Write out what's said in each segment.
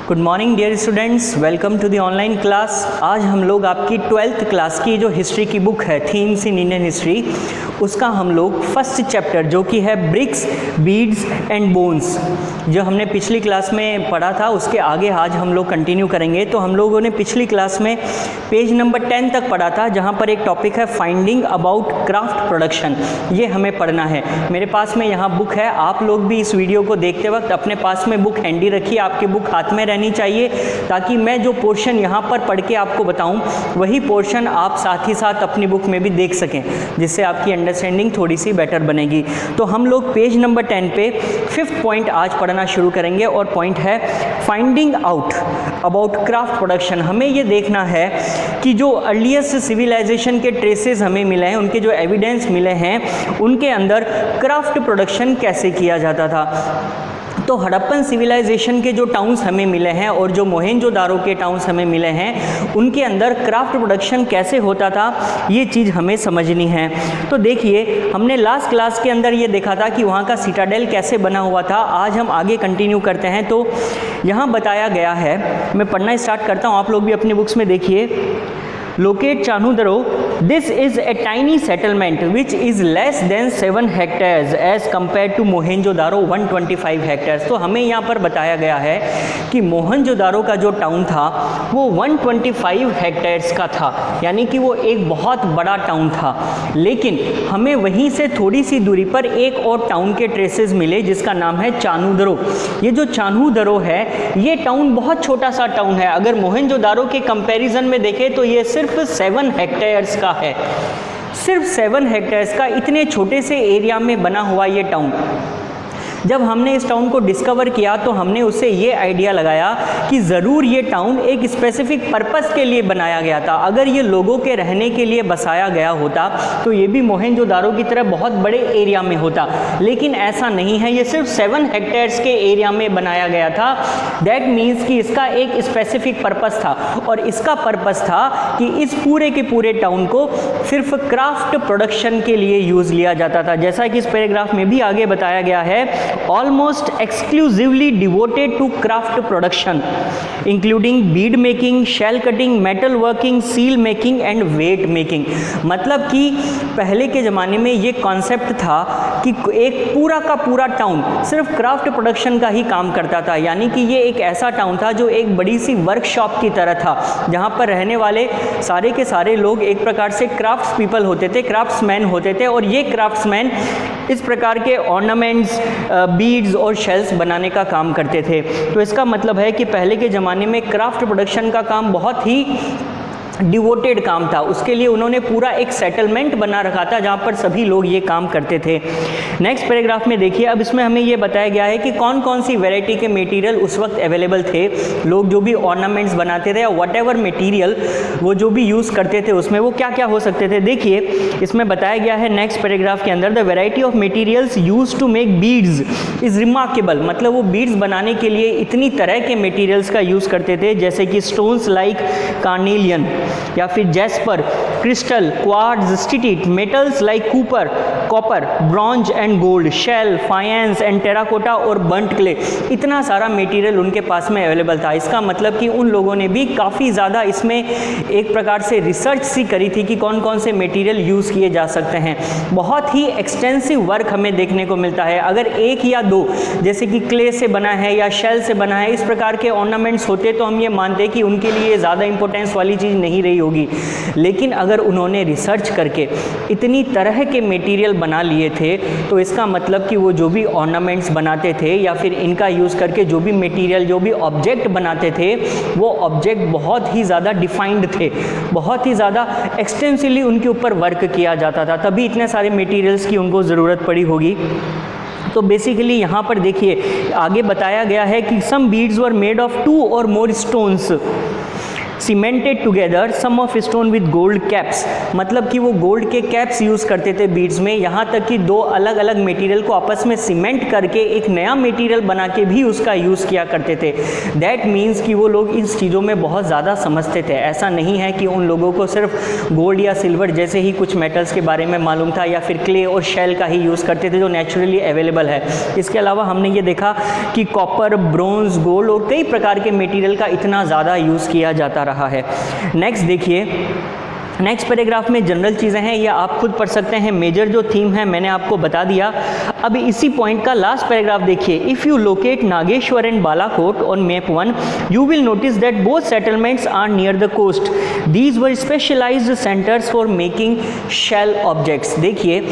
Good morning dear students, welcome to the online class. आज हम लोग आपकी 12th क्लास की जो हिस्ट्री की बुक है थीम्स इन इंडियन हिस्ट्री, उसका हम लोग फर्स्ट चैप्टर जो कि है ब्रिक्स, बीड्स एंड बोन्स, जो हमने पिछली क्लास में पढ़ा था उसके आगे आज हम लोग कंटिन्यू करेंगे। तो हम लोगों ने पिछली क्लास में पेज नंबर 10 तक पढ़ा था, जहाँ पर एक टॉपिक है फाइंडिंग अबाउट क्राफ्ट प्रोडक्शन। ये हमें पढ़ना है। मेरे पास में यहाँ बुक है, आप लोग भी इस वीडियो को देखते वक्त अपने पास में बुक हैंडी रखिए, आपकी बुक हाथ में रहनी चाहिए, ताकि मैं जो पोर्शन यहाँ पर पढ़ के आपको बताऊँ वही पोर्शन आप साथ ही साथ अपनी बुक में भी देख सकें, जिससे आपकी अंडरस्टैंडिंग थोड़ी सी बेटर बनेगी। तो हम लोग पेज नंबर 10 पे 5th पॉइंट आज पढ़ना शुरू करेंगे और पॉइंट है finding out about craft production. हमें ये देखना है कि जो अर्लीस्ट सिविलाइजेशन के ट्रेसेस हमें मिले हैं, उनके जो एविडेंस मिले हैं, उनके अंदर क्राफ्ट प्रोडक्शन कैसे किया जाता था। तो हड़प्पन सिविलाइजेशन के जो टाउन्स हमें मिले हैं और जो मोहेंजोदारो के टाउन्स हमें मिले हैं, उनके अंदर क्राफ्ट प्रोडक्शन कैसे होता था, ये चीज़ हमें समझनी है। तो देखिए, हमने लास्ट क्लास के अंदर ये देखा था कि वहाँ का सिटाडेल कैसे बना हुआ था। आज हम आगे कंटिन्यू करते हैं। तो यहाँ बताया गया है, मैं पढ़ना स्टार्ट करता हूँ, आप लोग भी अपनी बुक्स में देखिए। Locate Chanudaro. This is a tiny settlement which is less than 7 hectares as compared to Mohenjo-daro 125 hectares। तो हमें यहाँ पर बताया गया है कि मोहनजोदारो का जो टाउन था वो 125 हेक्टेयर्स का था, यानी कि वो एक बहुत बड़ा टाउन था। लेकिन हमें वहीं से थोड़ी सी दूरी पर एक और टाउन के ट्रेसेस मिले जिसका नाम है चानूदरो। ये जो चानूदरो है, ये टाउन बहुत छोटा सा टाउन है। अगर मोहनजोदारो के कंपैरिजन में देखें तो ये सिर्फ 7 हेक्टेयर्स का है, सिर्फ 7 हेक्टेयर्स का। इतने छोटे से एरिया में बना हुआ ये टाउन। जब हमने इस टाउन को डिस्कवर किया तो हमने उससे ये आइडिया लगाया कि ज़रूर ये टाउन एक स्पेसिफिक पर्पस के लिए बनाया गया था। अगर ये लोगों के रहने के लिए बसाया गया होता तो ये भी मोहेंजोदारो की तरह बहुत बड़े एरिया में होता, लेकिन ऐसा नहीं है। ये सिर्फ 7 हेक्टेयर्स के एरिया में बनाया गया था। दैट मीन्स कि इसका एक स्पेसिफिक पर्पस था, और इसका पर्पस था कि इस पूरे के पूरे टाउन को सिर्फ क्राफ्ट प्रोडक्शन के लिए यूज़ लिया जाता था। जैसा कि इस पैराग्राफ में भी आगे बताया गया है, almost exclusively devoted to craft production including bead making, shell cutting, metal working, seal making and weight making। मतलब कि पहले के ज़माने में ये कॉन्सेप्ट था कि एक पूरा का पूरा टाउन सिर्फ क्राफ्ट प्रोडक्शन का ही काम करता था, यानी कि ये एक ऐसा टाउन था जो एक बड़ी सी वर्कशॉप की तरह था, जहाँ पर रहने वाले सारे के सारे लोग एक प्रकार से क्राफ्ट्स पीपल होते थे, क्राफ्ट्समैन होते थे। और ये क्राफ्ट्समैन इस प्रकार के ऑर्नामेंट्स, बीड्स और शेल्स बनाने का काम करते थे। तो इसका मतलब है कि पहले के ज़माने में क्राफ्ट प्रोडक्शन का काम बहुत ही डिवोटेड काम था। उसके लिए उन्होंने पूरा एक सेटलमेंट बना रखा था जहाँ पर सभी लोग ये काम करते थे। नेक्स्ट पैराग्राफ में देखिए, अब इसमें हमें ये बताया गया है कि कौन कौन सी वैरायटी के मटेरियल उस वक्त अवेलेबल थे। लोग जो भी ऑर्नामेंट्स बनाते थे या वट एवर मटीरियल वो जो भी यूज़ करते थे उसमें वो क्या क्या हो सकते थे। देखिए, इसमें बताया गया है नेक्स्ट पैराग्राफ के अंदर, the variety of materials use to make beads is remarkable. मतलब वो बीड्स बनाने के लिए इतनी तरह के मटीरियल्स का यूज़ करते थे, जैसे कि स्टोन्स लाइक कार्नेलियन या फिर jasper, crystal, quartz, steatite, metals like copper, bronze and gold, shell, faience and terracotta और बर्न्ट क्ले। इतना सारा मटेरियल उनके पास में अवेलेबल था। इसका मतलब कि उन लोगों ने भी काफ़ी ज़्यादा इसमें एक प्रकार से रिसर्च सी करी थी कि कौन कौन से मटेरियल यूज़ किए जा सकते हैं। बहुत ही एक्सटेंसिव वर्क हमें देखने को मिलता है। अगर एक या दो, जैसे कि क्ले से बना है या शेल से बना है, इस प्रकार के ऑर्नामेंट्स होते तो हम ये मानते कि उनके लिए ज़्यादा इंपॉर्टेंस वाली चीज़ नहीं रही होगी। लेकिन अगर उन्होंने रिसर्च करके इतनी तरह के मटेरियल बना लिए थे, तो इसका मतलब कि वो जो भी ऑर्नामेंट्स बनाते थे या फिर इनका यूज़ करके जो भी मटेरियल, जो भी ऑब्जेक्ट बनाते थे, वो ऑब्जेक्ट बहुत ही ज़्यादा डिफाइंड थे, बहुत ही ज़्यादा एक्सटेंसिवली उनके ऊपर वर्क किया जाता था, तभी इतने सारे मटेरियल्स की उनको ज़रूरत पड़ी होगी। तो बेसिकली यहाँ पर देखिए, आगे बताया गया है कि some beads were made of 2 और more stones cemented together some of stone with gold caps, मतलब कि वो गोल्ड के कैप्स यूज़ करते थे बीड्स में, यहाँ तक कि दो अलग अलग मटेरियल को आपस में सीमेंट करके एक नया मटेरियल बना के भी उसका यूज़ किया करते थे। दैट मीन्स कि वो लोग इस चीज़ों में बहुत ज़्यादा समझते थे। ऐसा नहीं है कि उन लोगों को सिर्फ गोल्ड या सिल्वर जैसे ही कुछ मेटल्स के बारे में मालूम था या फिर क्ले और शेल का ही यूज़ करते थे जो नेचुरली अवेलेबल है। इसके अलावा हमने ये देखा कि कॉपर, ब्रोंज, गोल्ड और कई प्रकार के मटेरियल का इतना ज़्यादा यूज़ किया जाता रहा है। नेक्स्ट देखिए, नेक्स्ट पैराग्राफ में जनरल चीज़ें हैं, ये आप खुद पढ़ सकते हैं। मेजर जो थीम है मैंने आपको बता दिया। अब इसी पॉइंट का लास्ट पैराग्राफ देखिए। If you locate Nageshwar and Balakot on map 1 you will notice that both settlements are near the coast. These were specialised centres for making shell objects. देखिए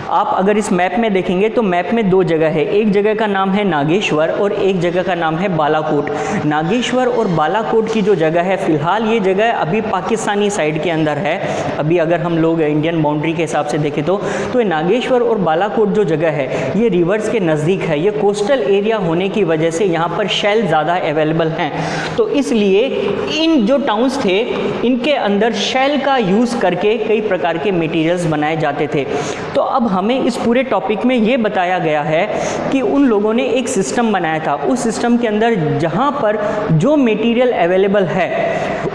आप अगर इस मैप में देखेंगे तो मैप में दो जगह है, एक जगह का नाम है नागेश्वर और एक जगह का नाम है बालाकोट। नागेश्वर और बालाकोट की जो जगह है, फिलहाल ये जगह अभी पाकिस्तानी साइड के अंदर है। अभी अगर हम लोग इंडियन बाउंड्री के हिसाब से देखें तो ये नागेश्वर और बालाकोट जो जगह है ये रिवर्स के नज़दीक है। ये कोस्टल एरिया होने की वजह से यहाँ पर शेल ज़्यादा अवेलेबल हैं, तो इसलिए इन जो टाउन्स थे इनके अंदर शेल का यूज़ करके कई प्रकार के मटीरियल्स बनाए जाते थे। तो अब हमें इस पूरे टॉपिक में ये बताया गया है कि उन लोगों ने एक सिस्टम बनाया था। उस सिस्टम के अंदर जहाँ पर जो मटेरियल अवेलेबल है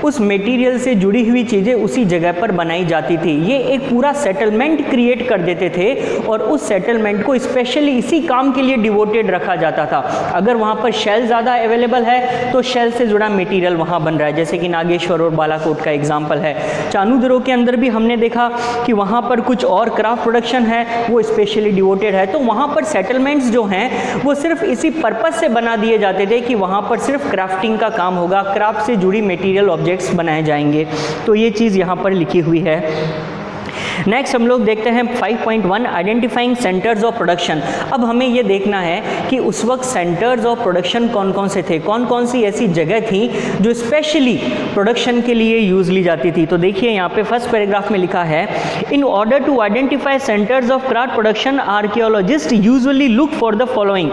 उस मटेरियल से जुड़ी हुई चीज़ें उसी जगह पर बनाई जाती थी। ये एक पूरा सेटलमेंट क्रिएट कर देते थे और उस सेटलमेंट को स्पेशली इसी काम के लिए डिवोटेड रखा जाता था। अगर वहाँ पर शेल ज़्यादा अवेलेबल है तो शेल से जुड़ा मटेरियल वहाँ बन रहा है, जैसे कि नागेश्वर और बालाकोट का एग्जाम्पल है। चानूदरो के अंदर भी हमने देखा कि वहाँ पर कुछ और क्राफ्ट प्रोडक्शन है वो स्पेशली डिवोटेड है। तो वहाँ पर सेटलमेंट्स जो हैं वो सिर्फ इसी पर्पस से बना दिए जाते थे कि वहाँ पर सिर्फ क्राफ्टिंग का काम होगा, क्राफ्ट से जुड़ी मटेरियल ऑब्जेक्ट्स बनाए जाएंगे। तो ये चीज़ यहाँ पर लिखी हुई है। नेक्स्ट हम लोग देखते हैं 5.1 आइडेंटिफाइंग सेंटर्स ऑफ प्रोडक्शन। अब हमें ये देखना है कि उस वक्त सेंटर्स ऑफ प्रोडक्शन कौन कौन से थे, कौन कौन सी ऐसी जगह थी जो स्पेशली प्रोडक्शन के लिए यूज़ ली जाती थी। तो देखिए यहाँ पे फर्स्ट पैराग्राफ में लिखा है, in order to identify centres of craft production archaeologist usually look for the following: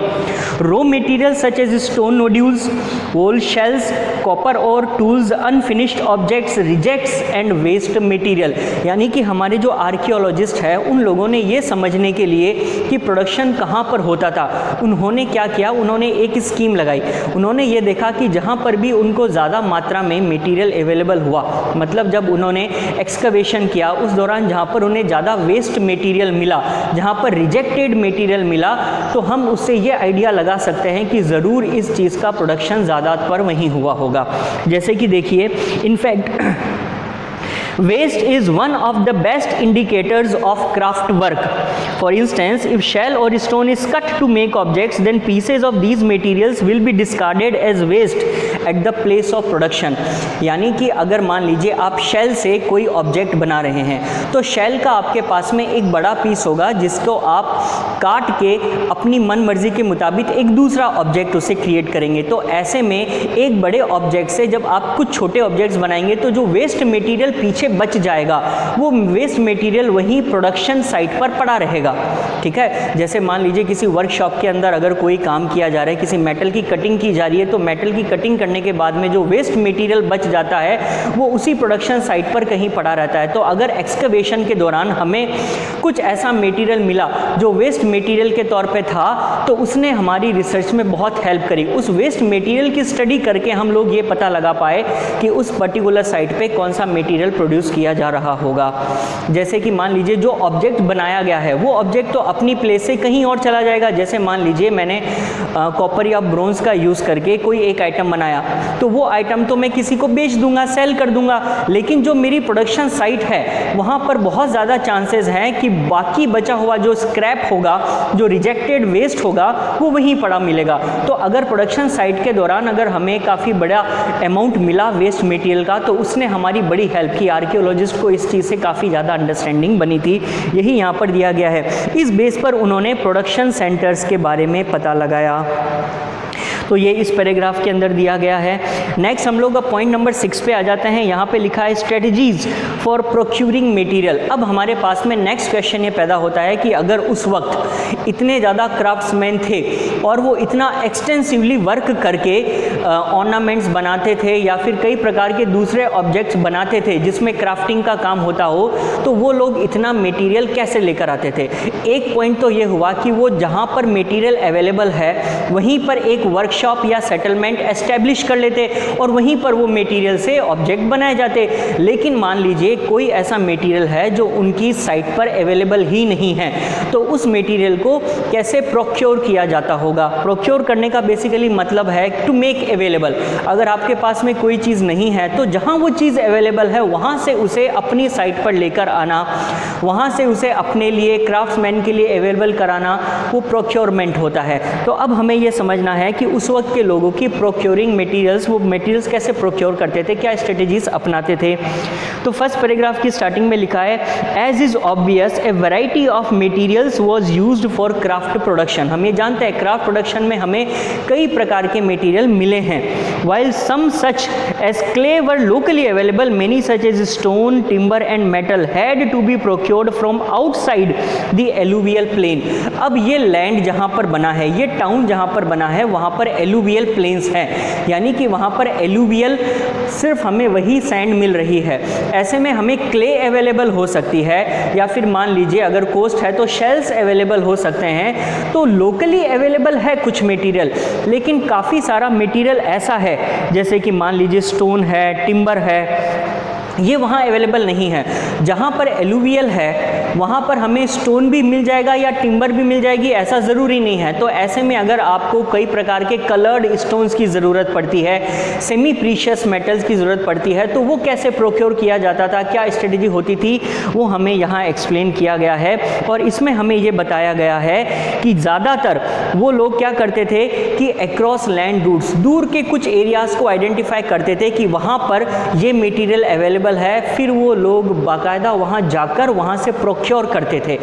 raw material such as stone nodules, old shells, copper ore tools, unfinished objects, rejects and waste material. यानी कि हमारे जो archaeologist है उन लोगों ने ये समझने के लिए कि प्रोडक्शन कहाँ पर होता था, उन्होंने क्या किया, उन्होंने एक स्कीम लगाई। उन्होंने ये देखा कि जहाँ पर भी उनको ज़्यादा मात्रा में मटेरियल अवेलेबल हुआ, मतलब जब उन्होंने एक्सकवेशन किया उस दौरान जहाँ पर उन्हें ज़्यादा वेस्ट मटेरियल मिला, जहाँ पर रिजेक्टेड मटेरियल मिला, तो हम उससे ये आइडिया लगा सकते हैं कि ज़रूर इस चीज़ का प्रोडक्शन ज़्यादा पर वहीं हुआ होगा। जैसे कि देखिए, in fact waste is one of the best indicators of craft work. For instance, if shell or stone is cut to make objects, then pieces of these materials will be discarded as waste at the place of production. यानी कि अगर मान लीजिए आप shell से कोई object बना रहे हैं तो शेल का आपके पास में एक बड़ा पीस होगा जिसको आप काट के अपनी मन मर्जी के मुताबिक एक दूसरा ऑब्जेक्ट उसे क्रिएट करेंगे। तो ऐसे में एक बड़े ऑब्जेक्ट से जब आप कुछ छोटे ऑब्जेक्ट्स बनाएंगे तो जो वेस्ट मटेरियल पीछे बच जाएगा वो वेस्ट मटेरियल वहीं प्रोडक्शन साइट पर पड़ा रहेगा। ठीक है, जैसे मान लीजिए किसी वर्कशॉप के अंदर अगर कोई काम किया जा रहा है, किसी मेटल की कटिंग की जा रही है, तो मेटल की कटिंग करने के बाद में जो वेस्ट मटेरियल बच जाता है वो उसी प्रोडक्शन साइट पर कहीं पड़ा रहता है। तो अगर एक्सकवेशन के दौरान हमें कुछ ऐसा मटेरियल मिला जो वेस्ट मटेरियल के तौर पे था तो उसने हमारी रिसर्च में बहुत हेल्प करी। उस वेस्ट मटेरियल की स्टडी करके हम लोग ये पता लगा पाए कि उस पर्टिकुलर साइट पे कौन सा मटेरियल प्रोड्यूस किया जा रहा होगा। जैसे कि मान लीजिए जो ऑब्जेक्ट बनाया गया है वो ऑब्जेक्ट तो अपनी प्लेस से कहीं और चला जाएगा। जैसे मान लीजिए मैंने कॉपर या ब्रोंज का यूज़ करके कोई एक आइटम बनाया तो वो आइटम तो मैं किसी को बेच दूंगा, सेल कर दूंगा, लेकिन जो मेरी प्रोडक्शन साइट है वहाँ पर बहुत ज़्यादा चांसेस हैं कि बाकी बचा हुआ जो स्क्रैप होगा, जो रिजेक्टेड वेस्ट होगा, वो वहीं पड़ा मिलेगा। तो अगर प्रोडक्शन साइट के दौरान अगर हमें काफ़ी बड़ा अमाउंट मिला वेस्ट मटेरियल का तो उसने हमारी बड़ी हेल्प की। आर्कियोलॉजिस्ट को इस चीज़ से काफ़ी ज़्यादा अंडरस्टैंडिंग बनी थी, यही यहाँ पर दिया गया है। इस बेस पर उन्होंने प्रोडक्शन सेंटर्स के बारे में पता लगाया। तो ये इस पैराग्राफ के अंदर दिया गया है। नेक्स्ट हम लोग अब पॉइंट नंबर 6 पे आ जाते हैं। यहाँ पे लिखा है स्ट्रेटजीज फॉर प्रोक्यूरिंग मटेरियल। अब हमारे पास में नेक्स्ट क्वेश्चन ये पैदा होता है कि अगर उस वक्त इतने ज़्यादा क्राफ्ट्समैन थे और वो इतना एक्सटेंसिवली वर्क करके ऑर्नामेंट्स बनाते थे या फिर कई प्रकार के दूसरे ऑब्जेक्ट्स बनाते थे जिसमें क्राफ्टिंग का काम होता हो, तो वो लोग इतना मटेरियल कैसे लेकर आते थे। एक पॉइंट तो ये हुआ कि वो जहाँ पर मटेरियल अवेलेबल है वहीं पर एक वर्कशॉप या सेटलमेंट एस्टेब्लिश कर लेते और वहीं पर वो मटेरियल से ऑब्जेक्ट बनाए जाते। लेकिन मान लीजिए कोई ऐसा मटेरियल है जो उनकी साइट पर अवेलेबल ही नहीं है, तो उस मटेरियल को कैसे प्रोक्योर किया जाता होगा। प्रोक्योर करने का बेसिकली मतलब है टू मेक अवेलेबल। अगर आपके पास में कोई चीज़ नहीं है तो जहाँ वो चीज़ अवेलेबल है वहाँ से उसे अपनी साइट पर लेकर आना, वहाँ से उसे अपने लिए क्राफ्ट्समैन के लिए अवेलेबल कराना, वो प्रोक्योरमेंट होता है। तो अब हमें ये समझना है कि उस वक्त के लोगों की प्रोक्योरिंग मटेरियल्स, वो मटेरियल्स कैसे प्रोक्योर करते थे, क्या स्ट्रेटजीज अपनाते थे। तो फर्स्ट पैराग्राफ की स्टार्टिंग में लिखा है as is obvious a variety of materials was used for craft production. हम ये जानते हैं क्राफ्ट प्रोडक्शन में हमें कई प्रकार के मटेरियल मिले हैं। while some such as clay were locally available, many such as stone, timber and metal had to be procured from outside the alluvial plain। अब ये लैंड जहाँ पर बना है, ये टाउन जहाँ पर बना है, वहाँ पर एलुवियल प्लेन्स हैं, यानी कि वहाँ पर एलुवियल सिर्फ हमें वही सैंड मिल रही है। ऐसे में हमें क्ले अवेलेबल हो सकती है या फिर मान लीजिए अगर कोस्ट है तो शेल्स अवेलेबल हो सकते हैं। तो लोकली अवेलेबल है कुछ मटेरियल, लेकिन काफ़ी सारा मटेरियल ऐसा है जैसे कि मान लीजिए स्टोन है, टिम्बर है, ये वहाँ अवेलेबल नहीं है। जहाँ पर एलुवियल है वहाँ पर हमें स्टोन भी मिल जाएगा या टिम्बर भी मिल जाएगी, ऐसा ज़रूरी नहीं है। तो ऐसे में अगर आपको कई प्रकार के कलर्ड स्टोन्स की ज़रूरत पड़ती है, सेमी प्रीशियस मेटल्स की ज़रूरत पड़ती है, तो वो कैसे प्रोक्योर किया जाता था, क्या स्ट्रेटजी होती थी, वो हमें यहाँ एक्सप्लेन किया गया है। और इसमें हमें ये बताया गया है कि ज़्यादातर वो लोग क्या करते थे कि अक्रॉस लैंड रूट्स, दूर के कुछ एरियाज़ को आइडेंटिफाई करते थे कि वहाँ पर ये मटीरियल अवेलेबल है, फिर वो लोग बाकायदा वहाँ जाकर वहाँ से प्रोक्योर करते थे।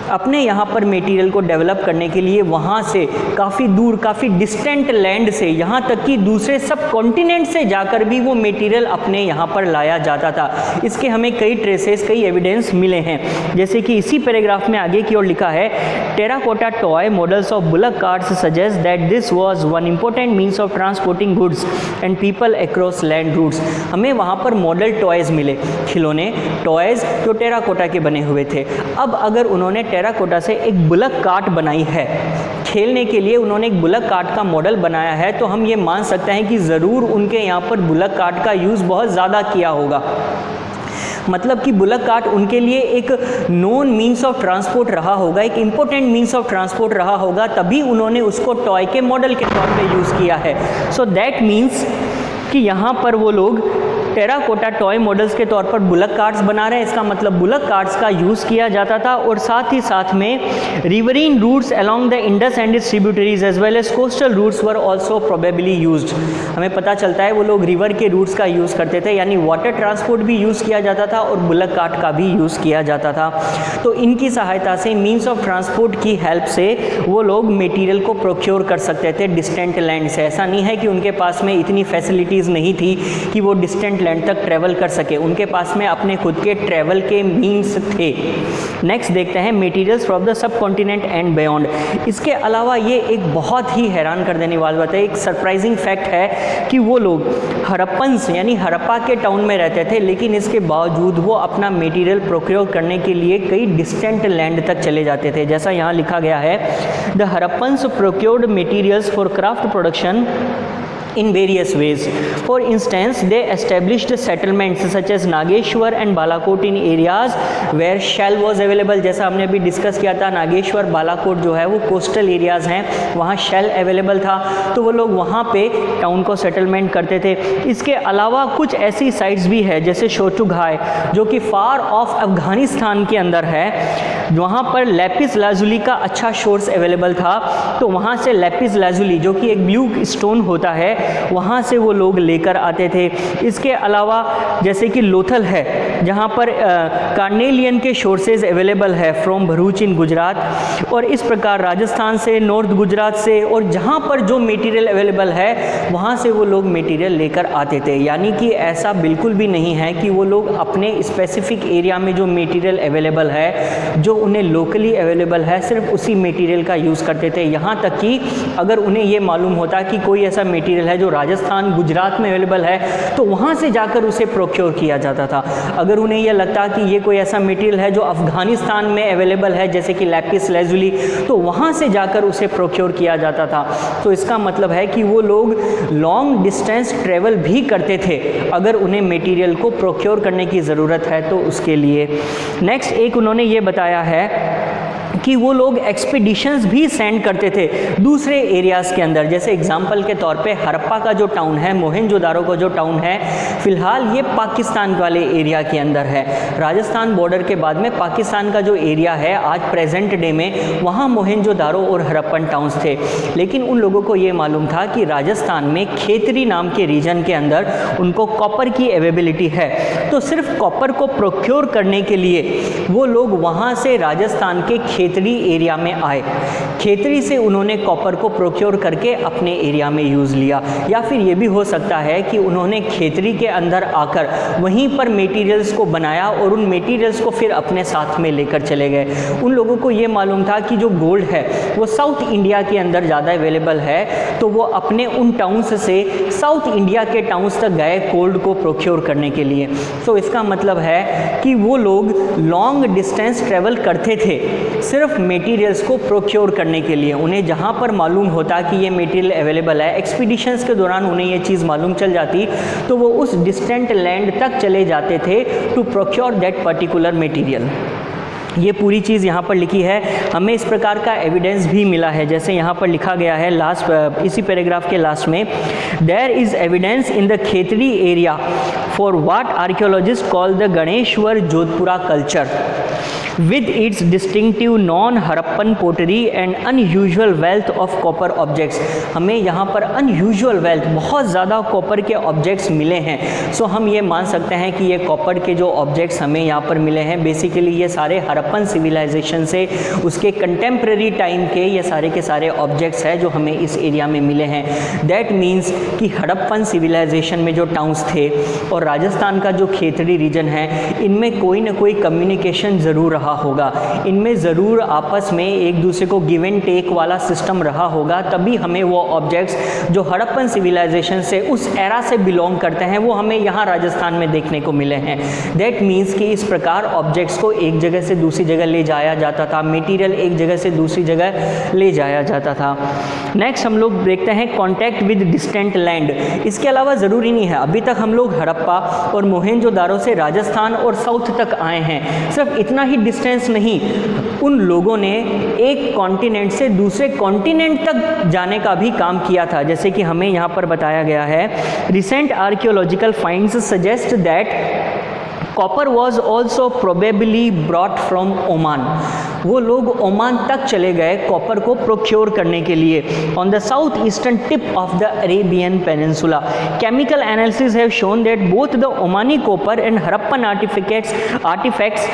अपने यहाँ पर मटेरियल को डेवलप करने के लिए वहाँ से काफ़ी दूर, काफ़ी डिस्टेंट लैंड से, यहाँ तक कि दूसरे सब कॉन्टिनेंट से जाकर भी वो मटेरियल अपने यहाँ पर लाया जाता था। इसके हमें कई ट्रेसेस, कई एविडेंस मिले हैं। जैसे कि इसी पैराग्राफ में आगे की ओर लिखा है terracotta toy models of bullock carts suggest that this was one important means of transporting goods and people across land routes. हमें वहाँ पर मॉडल टॉयज़ मिले, खिलौने, टॉयज़ जो टेराकोटा के बने हुए थे। अब अगर उन्होंने टेराकोटा से एक बुलक कार्ट बनाई है, खेलने के लिए उन्होंने एक बुलक कार्ट का मॉडल बनाया है, तो हम ये मान सकते हैं कि ज़रूर उनके यहाँ पर बुलक कार्ट का यूज़ बहुत ज़्यादा किया होगा। मतलब कि बुलक कार्ट उनके लिए एक नोन मीन्स ऑफ ट्रांसपोर्ट रहा होगा, एक इम्पोर्टेंट मीन्स ऑफ ट्रांसपोर्ट रहा होगा, तभी उन्होंने उसको टॉय के मॉडल के तौर पे यूज़ किया है। सो दैट मीन्स कि यहाँ पर वो लोग टेराकोटा टॉय मॉडल्स के तौर पर बुलक कार्ट्स बना रहे हैं। इसका मतलब बुलक कार्ट्स का यूज़ किया जाता था। और साथ ही साथ में riverine routes along the Indus and its tributaries as well as coastal routes were also probably used. हमें पता चलता है वो लोग रिवर के रूट्स का यूज़ करते थे, यानी वाटर ट्रांसपोर्ट भी यूज़ किया जाता था और बुलक कार्ट का भी यूज़ किया जाता था। तो इनकी सहायता से, मीन्स ऑफ ट्रांसपोर्ट की हेल्प से वो लोग मटीरियल को प्रोक्योर कर सकते थे डिस्टेंट लैंड से। ऐसा नहीं है कि उनके पास में इतनी फैसिलिटीज़ नहीं थी कि वो डिस्टेंट लैंड तक ट्रैवल कर सके, उनके पास में अपने खुद के ट्रैवल के मीन्स थे। नेक्स्ट देखते हैं materials from the sub continent and beyond. इसके अलावा ये एक बहुत ही हैरान कर देने वाली बात है, एक सरप्राइजिंग फैक्ट है कि वो लोग हड़प्पन्स यानी हड़प्पा के टाउन में रहते थे, लेकिन इसके बावजूद वो अपना मटेरियल प्रोक्योर करने के लिए कई डिस्टेंट लैंड तक चले जाते थे। जैसा यहाँ लिखा गया है, the Harappans procured materials for craft production in various ways. For instance, they established settlements such as Nageshwar and Balakot in areas where shell was available। जैसा हमने अभी डिस्कस किया था, नागेश्वर, बालाकोट जो है वो कोस्टल एरियाज़ हैं, वहाँ शेल अवेलेबल था, तो वो लोग वहाँ पे टाउन को सेटलमेंट करते थे। इसके अलावा कुछ ऐसी साइट्स भी है जैसे शोचुघाई जो कि फार ऑफ अफगानिस्तान के अंदर है, वहाँ पर लैपिस लाजुली का अच्छा सोर्स अवेलेबल था, तो वहाँ से लैपिस लाजुली जो कि एक ब्लू स्टोन होता है, वहाँ से वो लोग लेकर आते थे। इसके अलावा जैसे कि लोथल है, जहाँ पर कार्नेलियन के सोर्सेज अवेलेबल है फ्रॉम भरूच इन गुजरात, और इस प्रकार राजस्थान से, नॉर्थ गुजरात से, और जहाँ पर जो मटेरियल अवेलेबल है वहाँ से वो लोग मटेरियल लेकर आते थे। यानी कि ऐसा बिल्कुल भी नहीं है कि वो लोग अपने स्पेसिफिक एरिया में जो मटेरियल अवेलेबल है, जो उन्हें लोकली अवेलेबल है, सिर्फ उसी मटेरियल का यूज़ करते थे। यहाँ तक कि अगर उन्हें ये मालूम होता कि कोई ऐसा मटेरियल है जो राजस्थान, गुजरात में अवेलेबल है, तो वहाँ से जाकर उसे प्रोक्योर किया जाता था। अगर उन्हें यह लगता कि ये कोई ऐसा मटेरियल है जो अफगानिस्तान में अवेलेबल है, जैसे कि लैपिस लेजुली, तो वहाँ से जाकर उसे प्रोक्योर किया जाता था। तो इसका मतलब है कि वो लोग लॉन्ग डिस्टेंस ट्रेवल भी करते थे अगर उन्हें मटेरियल को प्रोक्योर करने की ज़रूरत है तो उसके लिए। नेक्स्ट एक उन्होंने ये बताया है कि वो लोग एक्सपीडिशंस भी सेंड करते थे दूसरे एरियाज़ के अंदर। जैसे एग्जांपल के तौर पे हड़प्पा का जो टाउन है, मोहनजोदारो का जो टाउन है, फ़िलहाल ये पाकिस्तान वाले एरिया के अंदर है। राजस्थान बॉर्डर के बाद में पाकिस्तान का जो एरिया है आज प्रेजेंट डे में, वहाँ मोहनजोदारो और हड़प्पन टाउन्स थे। लेकिन उन लोगों को ये मालूम था कि राजस्थान में खेतरी नाम के रीजन के अंदर उनको कॉपर की अवेलेबिलिटी है, तो सिर्फ कॉपर को प्रोक्योर करने के लिए वो लोग वहाँ से राजस्थान के खेतरी एरिया में आए। खेतरी से उन्होंने कॉपर को प्रोक्योर करके अपने एरिया में यूज़ लिया, या फिर ये भी हो सकता है कि उन्होंने खेतरी के अंदर आकर वहीं पर मटेरियल्स को बनाया और उन मटेरियल्स को फिर अपने साथ में लेकर चले गए। उन लोगों को ये मालूम था कि जो गोल्ड है वो साउथ इंडिया के अंदर ज़्यादा अवेलेबल है, तो वो अपने उन टाउन्स से साउथ इंडिया के टाउन्स तक गए गोल्ड को प्रोक्योर करने के लिए। तो इसका मतलब है कि वो लोग लॉन्ग डिस्टेंस ट्रेवल करते थे सिर्फ मटेरियल्स को प्रोक्योर करने के लिए। उन्हें जहाँ पर मालूम होता कि ये मटेरियल अवेलेबल है, एक्सपीडिशंस के दौरान उन्हें ये चीज़ मालूम चल जाती, तो वो उस डिस्टेंट लैंड तक चले जाते थे to procure that particular material. ये पूरी चीज़ यहाँ पर लिखी है। हमें इस प्रकार का एविडेंस भी मिला है, जैसे यहाँ पर लिखा गया है लास्ट इसी पैराग्राफ के लास्ट में, there is evidence in the Khetri area for what archaeologist call the Ganeshwar Jodhpura culture with its distinctive non-Harappan pottery and unusual wealth of copper objects। हमें यहाँ पर unusual wealth, बहुत ज़्यादा कॉपर के ऑब्जेक्ट्स मिले हैं। सो हम ये मान सकते हैं कि ये कॉपर के जो ऑब्जेक्ट्स हमें यहाँ पर मिले हैं, बेसिकली ये सारे हड़प्पन सिविलाइजेशन से उसके कंटेम्प्रेरी टाइम के ये सारे के सारे ऑब्जेक्ट्स हैं जो हमें इस एरिया में मिले हैं। दैट मीन्स कि हड़प्पन सिविलाइजेशन में जो टाउन्स थे और राजस्थान का जो खेतड़ी रीजन है, इनमें कोई ना कोई कम्युनिकेशन ज़रूर रहा होगा, इनमें ज़रूर आपस में एक दूसरे को गिव एंड टेक वाला सिस्टम रहा होगा, तभी हमें वो ऑब्जेक्ट्स जो हड़प्पन सिविलाइजेशन से उस एरा से बिलोंग करते हैं वो हमें यहाँ राजस्थान में देखने को मिले हैं। दैट मीन्स कि इस प्रकार ऑब्जेक्ट्स को एक जगह से दूसरी जगह ले जाया जाता था, मटेरियल एक जगह से दूसरी जगह ले जाया जाता था। नेक्स्ट हम लोग देखते हैं कॉन्टैक्ट विद डिस्टेंट लैंड। इसके अलावा ज़रूरी नहीं है, अभी तक हम लोग हड़प्पा और मोहनजोदारो से राजस्थान और साउथ तक आए हैं, सिर्फ इतना ही डिस्टेंस नहीं, उन लोगों ने एक कॉन्टिनेंट से दूसरे कॉन्टिनेंट तक जाने का भी काम किया था। जैसे कि हमें यहाँ पर बताया गया है, recent archaeological finds suggest that copper was also probably brought from Oman. वो लोग ओमान तक चले गए कॉपर को प्रोक्योर करने के लिए। On the south eastern tip of the Arabian peninsula, chemical analysis have shown that both the Omani copper and Harappan artefacts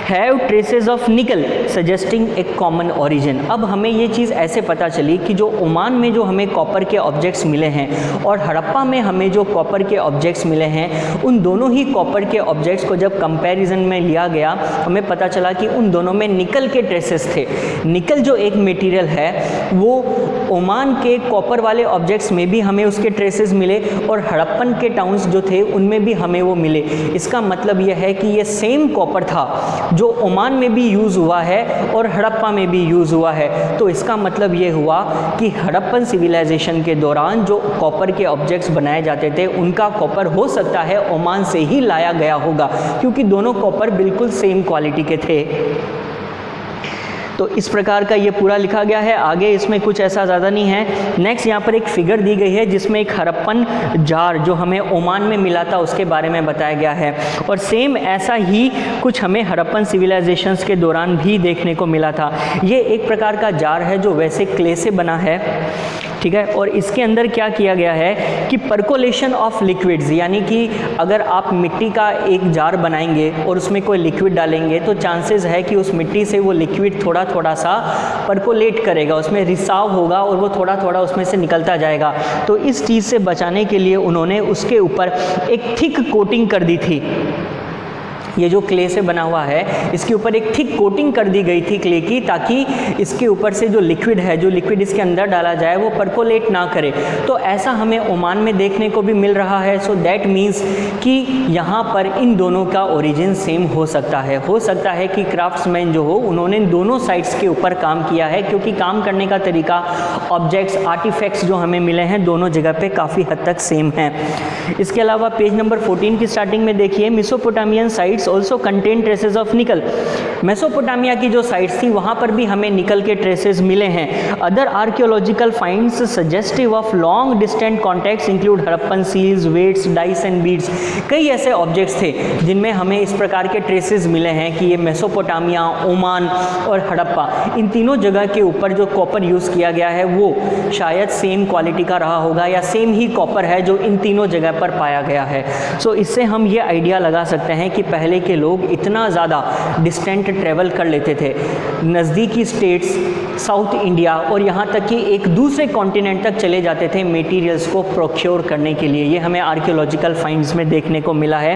have traces of nickel suggesting a common origin. अब हमें ये चीज़ ऐसे पता चली कि जो ओमान में जो हमें कॉपर के ऑब्जेक्ट्स मिले हैं और हड़प्पा में हमें जो कॉपर के ऑब्जेक्ट्स मिले हैं, उन दोनों ही कॉपर के ऑब्जेक्ट्स को जब कंपैरिजन में लिया गया, हमें पता चला कि उन दोनों में निकल के ट्रेसेस थे। निकल जो एक मटेरियल है वो ओमान के कॉपर वाले ऑब्जेक्ट्स में भी हमें उसके ट्रेसेस मिले और हड़प्पन के टाउन्स जो थे उनमें भी हमें वो मिले। इसका मतलब यह है कि ये सेम कॉपर था जो ओमान में भी यूज़ हुआ है और हड़प्पा में भी यूज़ हुआ है। तो इसका मतलब ये हुआ कि हड़प्पन सिविलाइजेशन के दौरान जो कॉपर के ऑब्जेक्ट्स बनाए जाते थे उनका कॉपर हो सकता है ओमान से ही लाया गया होगा, क्योंकि दोनों कॉपर बिल्कुल सेम क्वालिटी के थे। तो इस प्रकार का ये पूरा लिखा गया है। आगे इसमें कुछ ऐसा ज़्यादा नहीं है। नेक्स्ट यहाँ पर एक फिगर दी गई है जिसमें एक हड़प्पन जार जो हमें ओमान में मिला था उसके बारे में बताया गया है, और सेम ऐसा ही कुछ हमें हड़प्पन सिविलाइजेशंस के दौरान भी देखने को मिला था। ये एक प्रकार का जार है जो वैसे क्ले से बना है ठीक है। और इसके अंदर क्या किया गया है कि परकोलेशन ऑफ लिक्विड्स, यानी कि अगर आप मिट्टी का एक जार बनाएंगे और उसमें कोई लिक्विड डालेंगे तो चांसेस है कि उस मिट्टी से वो लिक्विड थोड़ा थोड़ा सा परकोलेट करेगा, उसमें रिसाव होगा और वो थोड़ा थोड़ा उसमें से निकलता जाएगा। तो इस चीज़ से बचाने के लिए उन्होंने उसके ऊपर एक थिक कोटिंग कर दी थी। ये जो क्ले से बना हुआ है इसके ऊपर एक थिक कोटिंग कर दी गई थी क्ले की, ताकि इसके ऊपर से जो लिक्विड है, जो लिक्विड इसके अंदर डाला जाए वो परकोलेट ना करे। तो ऐसा हमें ओमान में देखने को भी मिल रहा है। सो दैट मीन्स कि यहाँ पर इन दोनों का ओरिजिन सेम हो सकता है। हो सकता है कि क्राफ्ट्समैन जो हो उन्होंने दोनों साइड्स के ऊपर काम किया है, क्योंकि काम करने का तरीका, ऑब्जेक्ट्स, आर्टिफैक्ट्स जो हमें मिले हैं दोनों जगह पे काफ़ी हद तक सेम है। इसके अलावा पेज नंबर 14 की स्टार्टिंग में देखिए, Mesopotamian sites also contain traces of निकल। मेसोपोटामिया की जो साइट्स थी वहाँ पर भी हमें निकल के ट्रेसेस मिले हैं। Other archaeological finds suggestive of long distant contacts include Harappan seals, weights, dice and beads. कई ऐसे ऑब्जेक्ट्स थे जिनमें हमें इस प्रकार के ट्रेसेस मिले हैं कि ये मेसोपोटामिया, ओमान और हड़प्पा, इन तीनों जगह के ऊपर जो कॉपर यूज़ किया गया है वो शायद सेम क्वालिटी का रहा होगा या सेम ही कॉपर है जो इन तीनों जगह पर पाया गया है। सो इससे हम ये आइडिया लगा सकते हैं कि पहले के लोग इतना ज़्यादा डिस्टेंट ट्रैवल कर लेते थे, नज़दीकी स्टेट्स, साउथ इंडिया और यहाँ तक कि एक दूसरे कॉन्टिनेंट तक चले जाते थे मटेरियल्स को प्रोक्योर करने के लिए। ये हमें आर्कियोलॉजिकल फाइंड्स में देखने को मिला है।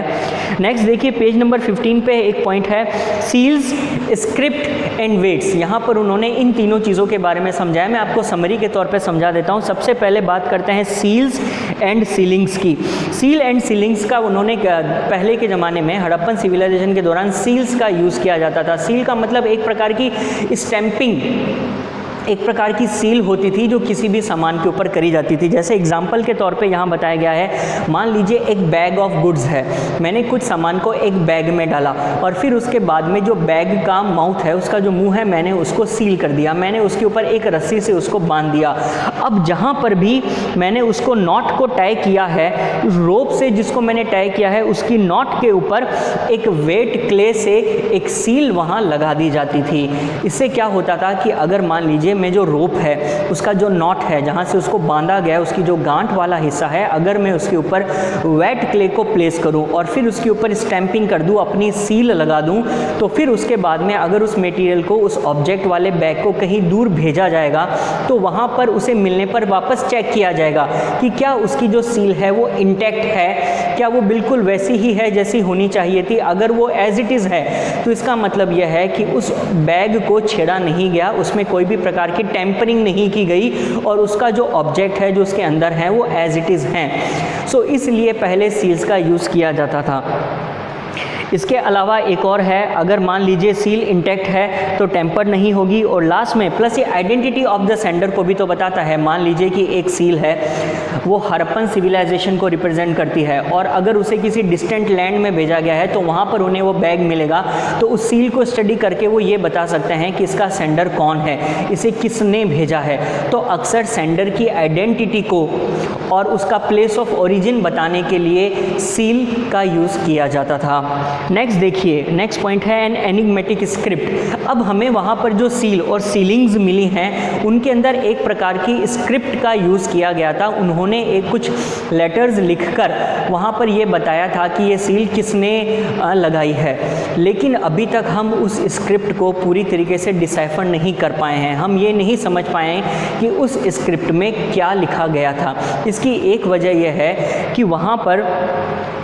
नेक्स्ट देखिए, पेज नंबर 15 पे एक पॉइंट है, सील्स, स्क्रिप्ट एंड वेट्स। यहाँ पर उन्होंने इन तीनों चीज़ों के बारे में समझाया। मैं आपको समरी के तौर पे समझा देता हूँ। सबसे पहले बात करते हैं सील्स एंड सीलिंग्स की। सील एंड सीलिंग्स का उन्होंने पहले के ज़माने में हड़प्पन सिविलाइजेशन के दौरान सील्स का यूज़ किया जाता था। सील का मतलब एक प्रकार की स्टैंपिंग, एक प्रकार की सील होती थी जो किसी भी सामान के ऊपर करी जाती थी। जैसे एग्जाम्पल के तौर पे यहाँ बताया गया है, मान लीजिए एक बैग ऑफ गुड्स है, मैंने कुछ सामान को एक बैग में डाला और फिर उसके बाद में जो बैग का माउथ है, उसका जो मुंह है, मैंने उसको सील कर दिया, मैंने उसके ऊपर एक रस्सी से उसको बांध दिया। अब जहाँ पर भी मैंने उसको नॉट को टाई किया है, उस रोप से जिसको मैंने टाई किया है उसकी नॉट के ऊपर एक वेट क्ले से एक सील वहाँ लगा दी जाती थी। इससे क्या होता था कि अगर मान लीजिए में जो रोप है, उसका जो नॉट है, जहाँ से उसको बांधा गया है, उसकी जो गांठ वाला हिस्सा है, अगर मैं उसके ऊपर वेट क्ले को प्लेस करूँ और फिर उसके ऊपर स्टैंपिंग कर दूँ, अपनी सील लगा दूँ, तो फिर उसके बाद में अगर उस मटेरियल को, उस ऑब्जेक्ट वाले बैग को कहीं दूर भेजा जाएगा तो वहाँ पर उसे मिलने पर वापस चेक किया जाएगा कि क्या उसकी जो सील है वो इंटैक्ट है, क्या वो बिल्कुल वैसी ही है जैसी होनी चाहिए थी। अगर वो एज इट इज़ है तो इसका मतलब यह है कि उस बैग को छेड़ा नहीं गया, उसमें कोई भी प्रकार की टेम्परिंग नहीं की गई और उसका जो ऑब्जेक्ट है, जो उसके अंदर है, वो एज इट इज़ हैं। सो इसलिए पहले सील्स का यूज़ किया जाता था। इसके अलावा एक और है, अगर मान लीजिए सील इंटैक्ट है तो टेम्पर नहीं होगी। और लास्ट में प्लस ये आइडेंटिटी ऑफ द सेंडर को भी तो बताता है। मान लीजिए कि एक सील है, वो हड़प्पन सिविलाइजेशन को रिप्रेजेंट करती है और अगर उसे किसी डिस्टेंट लैंड में भेजा गया है तो वहाँ पर उन्हें वो बैग मिलेगा, तो उस सील को स्टडी करके वो ये बता सकते हैं कि इसका सेंडर कौन है, इसे किसने भेजा है। तो अक्सर सेंडर की आइडेंटिटी को और उसका प्लेस ऑफ ओरिजिन बताने के लिए सील का यूज़ किया जाता था। नेक्स्ट देखिए, नेक्स्ट पॉइंट है एन एनिग्मेटिक स्क्रिप्ट। अब हमें वहाँ पर जो सील और सीलिंग्स मिली हैं उनके अंदर एक प्रकार की स्क्रिप्ट का यूज़ किया गया था। उन्होंने एक कुछ लेटर्स लिखकर वहाँ पर ये बताया था कि ये सील किसने लगाई है, लेकिन अभी तक हम उस स्क्रिप्ट को पूरी तरीके से डिसाइफर नहीं कर पाए हैं। हम ये नहीं समझ पाए कि उस स्क्रिप्ट में क्या लिखा गया था। इसकी एक वजह यह है कि वहाँ पर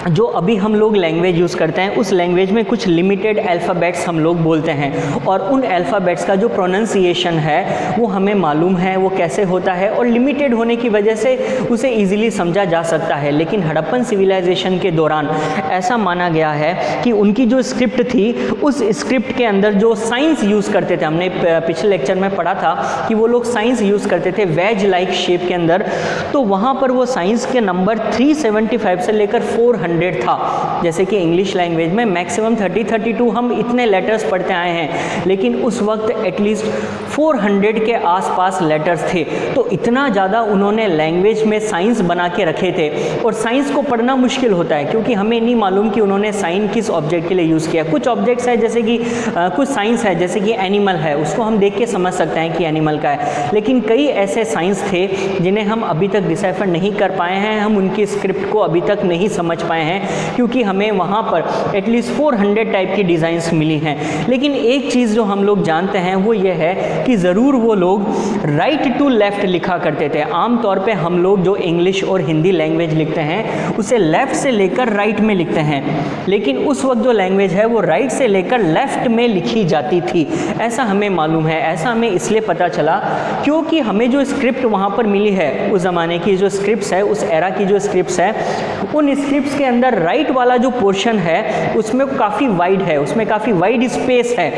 जो अभी हम लोग लैंग्वेज यूज़ करते हैं, उस लैंग्वेज में कुछ लिमिटेड अल्फ़ाबेट्स हम लोग बोलते हैं और उन अल्फ़ाबेट्स का जो प्रोनाउंसिएशन है वो हमें मालूम है वो कैसे होता है, और लिमिटेड होने की वजह से उसे ईजिली समझा जा सकता है। लेकिन हड़प्पन सिविलाइजेशन के दौरान ऐसा माना गया है कि उनकी जो स्क्रिप्ट थी, उस स्क्रिप्ट के अंदर जो साइंस यूज़ करते थे, हमने पिछले लेक्चर में पढ़ा था कि वो लोग साइंस यूज़ करते थे वेज लाइक शेप के अंदर, तो वहाँ पर वो साइंस के नंबर 375 से लेकर 400 था। जैसे कि इंग्लिश लैंग्वेज में मैक्सिमम 30-32 हम इतने लेटर्स पढ़ते आए हैं, लेकिन उस वक्त एटलीस्ट 400 के आसपास लेटर्स थे। तो इतना ज़्यादा उन्होंने लैंग्वेज में साइंस बना के रखे थे। और साइंस को पढ़ना मुश्किल होता है क्योंकि हमें नहीं मालूम कि उन्होंने साइन किस ऑब्जेक्ट के लिए यूज़ किया। कुछ ऑब्जेक्ट्स है जैसे कि कुछ साइंस है जैसे कि एनिमल है, उसको हम देख के समझ सकते हैं कि एनिमल का है, लेकिन कई ऐसे साइंस थे जिन्हें हम अभी तक डिसाइफर नहीं कर पाए हैं, हम उनकी स्क्रिप्ट को अभी तक नहीं समझ पाए हैं क्योंकि हमें वहाँ पर एटलीस्ट 400 टाइप की डिज़ाइंस मिली हैं। लेकिन एक चीज़ जो हम लोग जानते हैं वो ये है कि ज़रूर वो लोग राइट टू लेफ़्ट लिखा करते थे। आमतौर पे हम लोग जो इंग्लिश और हिंदी लैंग्वेज लिखते हैं उसे लेफ़्ट से लेकर राइट में लिखते हैं, लेकिन उस वक्त जो लैंग्वेज है वो राइट से लेकर लेफ़्ट में लिखी जाती थी, ऐसा हमें मालूम है। ऐसा हमें इसलिए पता चला क्योंकि हमें जो स्क्रिप्ट वहाँ पर मिली है, उस ज़माने की जो स्क्रिप्ट्स है, उस एरा की जो स्क्रिप्ट्स है, उन स्क्रिप्ट्स के अंदर राइट वाला जो पोर्शन है उसमें काफ़ी वाइड है, उसमें काफ़ी वाइड स्पेस है,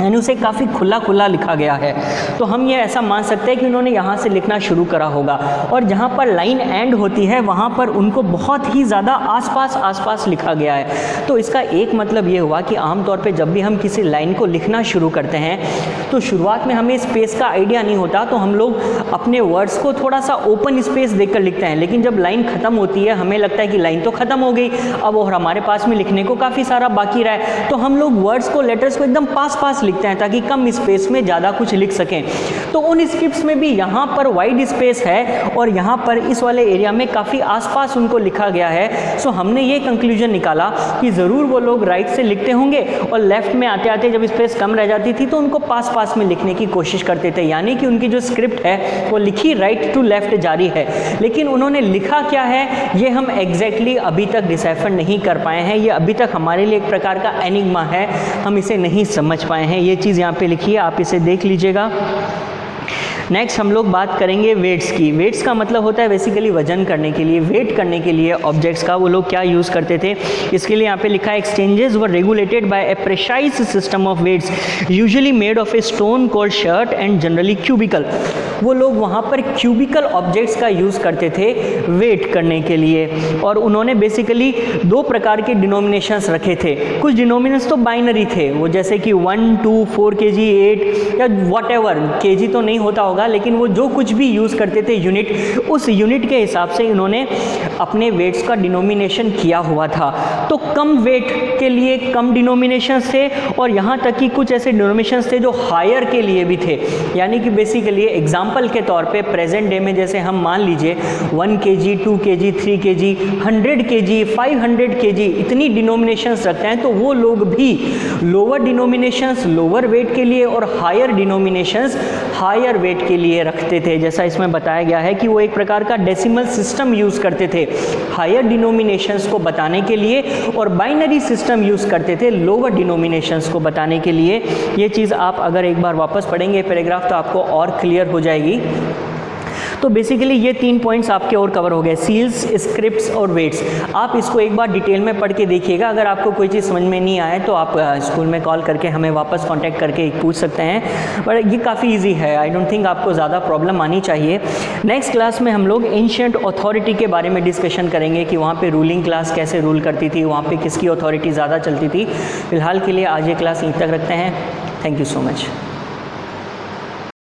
यानी उसे काफ़ी खुला खुला लिखा गया है। तो हम ये ऐसा मान सकते हैं कि उन्होंने यहाँ से लिखना शुरू करा होगा और जहाँ पर लाइन एंड होती है वहाँ पर उनको बहुत ही ज़्यादा आसपास लिखा गया है। तो इसका एक मतलब ये हुआ कि आमतौर पे जब भी हम किसी लाइन को लिखना शुरू करते हैं तो शुरुआत में हमें स्पेस का आइडिया नहीं होता, तो हम लोग अपने वर्ड्स को थोड़ा सा ओपन स्पेस देकर लिखते हैं, लेकिन जब लाइन ख़त्म होती है हमें लगता है कि लाइन तो ख़त्म हो गई, अब और हमारे पास में लिखने को काफ़ी सारा बाकी रहा है, तो हम लोग वर्ड्स को, लेटर्स को एकदम पास लिखते हैं ताकि कम स्पेस में ज़्यादा कुछ लिख सकें। तो उन स्क्रिप्ट्स में भी यहाँ पर वाइड स्पेस है और यहाँ पर इस वाले एरिया में काफ़ी आसपास उनको लिखा गया है। सो हमने ये कंक्लूजन निकाला कि ज़रूर वो लोग राइट से लिखते होंगे और लेफ़्ट में आते आते जब स्पेस कम रह जाती थी तो उनको पास में लिखने की कोशिश करते थे, यानी कि उनकी जो स्क्रिप्ट है वो लिखी राइट टू लेफ़्ट जारी है। लेकिन उन्होंने लिखा क्या है ये हम एग्जैक्टली अभी तक डिसाइफर नहीं कर पाए हैं, ये अभी तक हमारे लिए एक प्रकार का एनिग्मा है, हम इसे नहीं समझ पाए हैं। ये चीज़ यहाँ पे लिखी है, आप इसे देख लीजिएगा। नेक्स्ट हम लोग बात करेंगे वेट्स की। वेट्स का मतलब होता है बेसिकली वजन करने के लिए, वेट करने के लिए ऑब्जेक्ट्स का वो लोग क्या यूज़ करते थे। इसके लिए यहाँ पे लिखा है exchanges were regulated by a precise system of weights usually made of a stone called chert and generally cubical. वो लोग वहाँ पर क्यूबिकल ऑब्जेक्ट्स का यूज़ करते थे वेट करने के लिए, और उन्होंने बेसिकली 2 प्रकार के डिनोमिनेशंस रखे थे। कुछ डिनोमिनेशंस तो बाइनरी थे, वो जैसे कि 1, 2, 4 kg, 8 या वॉट एवर, kg तो नहीं होता होगा, लेकिन वो जो कुछ भी यूज़ करते थे यूनिट, उस यूनिट के हिसाब से इन्होंने अपने वेट्स का डिनोमिनेशन किया हुआ था। तो कम वेट के लिए कम डिनोमिनेशंस थे और यहाँ तक कि कुछ ऐसे डिनोमिनेशंस थे जो हायर के लिए भी थे, यानी कि बेसिकली एग्जाम्पल के तौर पे प्रेजेंट डे में जैसे हम मान लीजिए 1 kg, 2 kg, 3 kg, 100 kg, 500 kg इतनी डिनोमिनेशंस रखते हैं, तो वो लोग भी लोअर डिनोमिनेशंस लोअर वेट के लिए और हायर डिनोमिनेशंस हायर वेट के लिए रखते थे। जैसा इसमें बताया गया है कि वो एक प्रकार का डेसिमल सिस्टम यूज़ करते थे हायर डिनोमिनेशंस को बताने के लिए और बाइनरी सिस्टम यूज़ करते थे लोअर डिनोमिनेशंस को बताने के लिए। ये चीज़ आप अगर एक बार वापस पढ़ेंगे पैराग्राफ तो आपको और क्लियर हो जाएगी। तो बेसिकली ये 3 पॉइंट्स आपके और कवर हो गए, सील्स, स्क्रिप्ट्स और वेट्स। आप इसको एक बार डिटेल में पढ़ के देखिएगा। अगर आपको कोई चीज़ समझ में नहीं आए तो आप स्कूल में कॉल करके हमें वापस कांटेक्ट करके पूछ सकते हैं, बट ये काफ़ी इजी है, आई डोंट थिंक आपको ज़्यादा प्रॉब्लम आनी चाहिए। नेक्स्ट क्लास में हम लोग एंशिएंट अथॉरिटी के बारे में डिस्कशन करेंगे कि वहाँ पर रूलिंग क्लास कैसे रूल करती थी, वहाँ पर किसकी अथॉरिटी ज़्यादा चलती थी। फिलहाल के लिए आज ये क्लास यहीं तक रखते हैं। Thank you so much.